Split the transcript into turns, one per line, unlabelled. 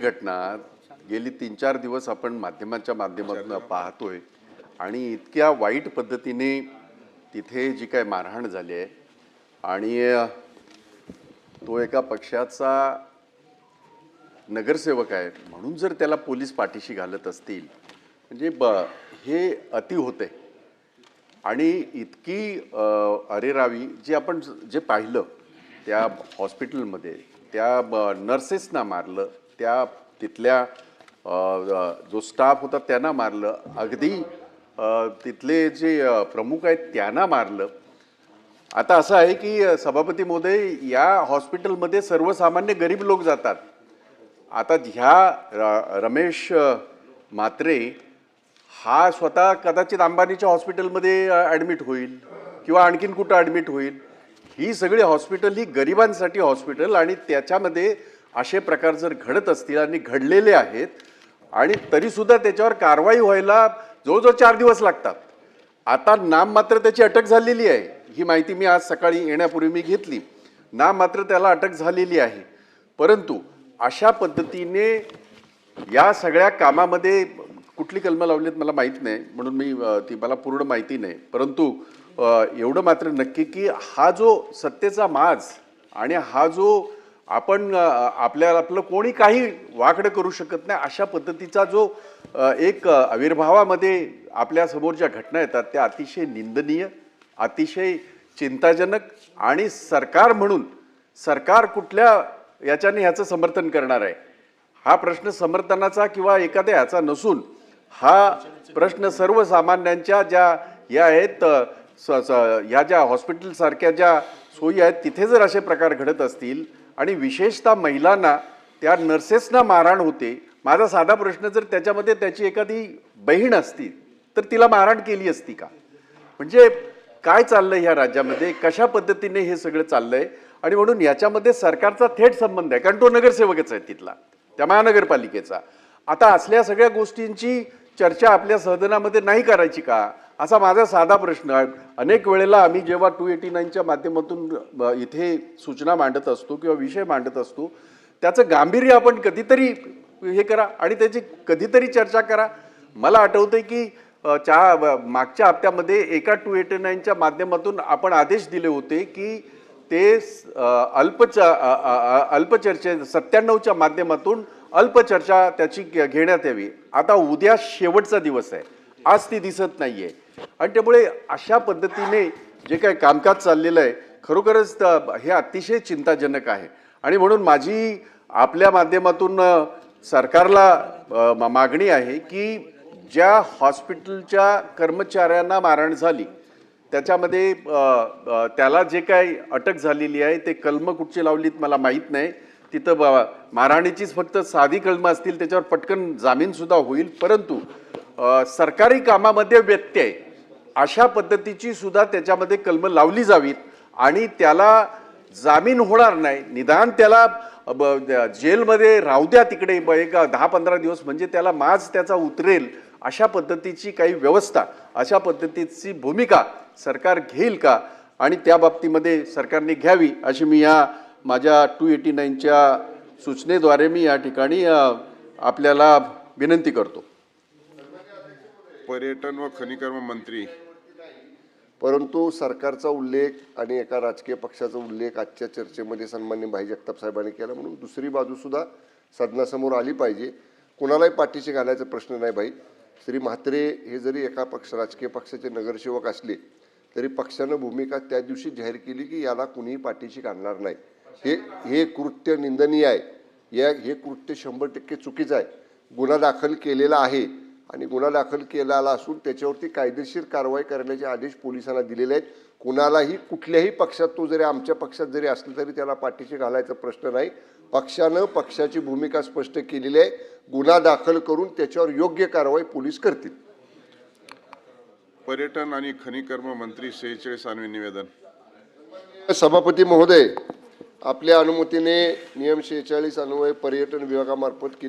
घटना गेली 3-4 दिवस आपण माध्यमांच्या माध्यमातून पाहतोय आणि इतक्या वाईट पद्धतीने तिथे जी काय मारहाण झाली आहे आणि तो एका पक्षाचा नगरसेवक आहे म्हणून जर त्याला पोलीस पाठीशी घालत असतील म्हणजे हे अति होते आणि इतकी अरेरावी जे आपण जे पाहिलं त्या हॉस्पिटलमध्ये त्या नर्सेसना मारलं, त्या तिथल्या जो स्टाफ होता त्यांना मारलं, अगदी तिथले जे प्रमुख आहेत त्यांना मारलं। आता असं आहे की सभापती महोदय या हॉस्पिटलमध्ये सर्वसामान्य गरीब लोक जातात। आता ह्या रमेश म्हात्रे हा स्वतः कदाचित अंबानीच्या हॉस्पिटलमध्ये ॲडमिट होईल किंवा आणखीन कुठं ॲडमिट होईल। ही सगळी हॉस्पिटल ही गरिबांसाठी हॉस्पिटल आणि त्याच्यामध्ये असे प्रकार जर घडत असतील आणि घडलेले आहेत आणि तरीसुद्धा त्याच्यावर कारवाई व्हायला जवळजवळ 4 दिवस लागतात। आता नाम मात्र त्याची अटक झालेली आहे, ही माहिती मी आज सकाळी येण्यापूर्वी मी घेतली। नाम मात्र त्याला अटक झालेली आहे, परंतु अशा पद्धतीने या सगळ्या कामामध्ये कुठली कलमं लावलीत मला माहीत नाही म्हणून मी ती मला पूर्ण माहिती नाही, परंतु एवढं मात्र नक्की की हा जो सत्तेचा माज आणि हा जो आपण आपलं कोणी काही वाकडं करू शकत नाही अशा पद्धतीचा जो एक आविर्भावामध्ये आपल्या समोर ज्या घटना येतात त्या अतिशय निंदनीय, अतिशय चिंताजनक आणि सरकार म्हणून सरकार कुठल्या याच्याने ह्याचं समर्थन करणार आहे हा प्रश्न समर्थनाचा किंवा एखाद्या ह्याचा नसून हा प्रश्न सर्वसामान्यांच्या ज्या या आहेत ह्या ज्या हॉस्पिटल सारख्या ज्या सोयी आहेत तिथे जर असे प्रकार घडत असतील आणि विशेषतः महिलांना त्या नर्सेसना मारहाण होते। माझा साधा प्रश्न जर त्याच्यामध्ये त्याची एखादी बहीण असती तर तिला मारहाण केली असती का? म्हणजे काय चाललंय ह्या राज्यामध्ये, कशा पद्धतीने हे सगळं चाललंय आणि म्हणून याच्यामध्ये सरकारचा थेट संबंध आहे कारण तो नगरसेवकच आहे तिथला त्या महानगरपालिकेचा। आता असल्या सगळ्या गोष्टींची चर्चा आपल्या सदनामध्ये नाही करायची का असा माझा साधा प्रश्न आहे। अनेक वेळेला आम्ही जेव्हा 289च्या माध्यमातून इथे सूचना मांडत असतो किंवा विषय मांडत असतो त्याचं गांभीर्य आपण कधीतरी हे करा आणि त्याची कधीतरी चर्चा करा। मला आठवतंय की मागच्या हप्त्यामध्ये एका 289च्या माध्यमातून आपण आदेश दिले होते की ते अल्पचर्चे 97च्या माध्यमातून अल्पचर्चा त्याची घेण्यात यावी। आता उद्या शेवटचा दिवस आहे, आज ती दिसत नाहीये आणि त्यामुळे अशा पद्धतीने जे काही कामकाज चाललेलं आहे खरोखरच हे अतिशय चिंताजनक आहे आणि म्हणून माझी आपल्या माध्यमातून सरकारला मागणी आहे की ज्या हॉस्पिटलच्या कर्मचाऱ्यांना मारहाण झाली त्याच्यामध्ये त्याला जे काही अटक झालेली आहे ते कलमं कुठची लावलीत मला माहीत नाही। तिथं मारहाणीचीच फक्त साधी कलमं असतील त्याच्यावर पटकन जामीन सुद्धा होईल, परंतु सरकारी कामामध्ये व्यत्यय अशा पद्धतीची सुद्धा त्याच्यामध्ये कलमं लावली जावीत आणि त्याला जामीन होणार नाही, निदान त्याला जेलमध्ये राहू द्या तिकडे एक 10-15 दिवस म्हणजे त्याला माज त्याचा उतरेल अशा पद्धतीची काही व्यवस्था, अशा पद्धतीची भूमिका सरकार घेईल का आणि त्या बाबतीमध्ये सरकारने घ्यावी अशी मी या माझ्या 289च्या सूचनेद्वारे मी या ठिकाणी आपल्याला विनंती करतो।
पर्यटन व खनिकर्म मंत्री
परंतु सरकारचा उल्लेख आणि एका राजकीय पक्षाचा उल्लेख आजच्या चर्चेमध्ये सन्माननीय भाई जगताप साहेबांनी केला म्हणून दुसरी बाजू सुद्धा सदनासमोर आली पाहिजे। कुणालाही पाठीशी घालायचा प्रश्न नाही भाई। श्री म्हात्रे हे जरी एका राजकीय पक्षाचे नगरसेवक असले तरी पक्षानं भूमिका त्या दिवशी जाहीर केली की याला कुणीही पाठीशी घालणार नाही। हे कृत्य निंदनीय आहे, हे कृत्य 100% चुकीचं आहे। गुन्हा दाखल केलेला आहे आणि गुन्हा दाखल केलेला असून त्याच्यावरती कायदेशीर कारवाई करण्याचे आदेश पोलिसांना दिलेले आहेत। कुणालाही कुठल्याही पक्षात तो जरी आमच्या पक्षात जरी असला तरी त्याला पाठीशी घालायचा प्रश्न नाही। पक्षानं पक्षाची भूमिका स्पष्ट केलेली आहे, गुन्हा दाखल करून त्याच्यावर योग्य कारवाई पोलीस करतील।
पर्यटन आणि खनिकर्म मंत्री 46 निवेदन।
सभापती महोदय, आपल्या अनुमतीने नियम 46 अन्वये पर्यटन विभागामार्फत किल्ले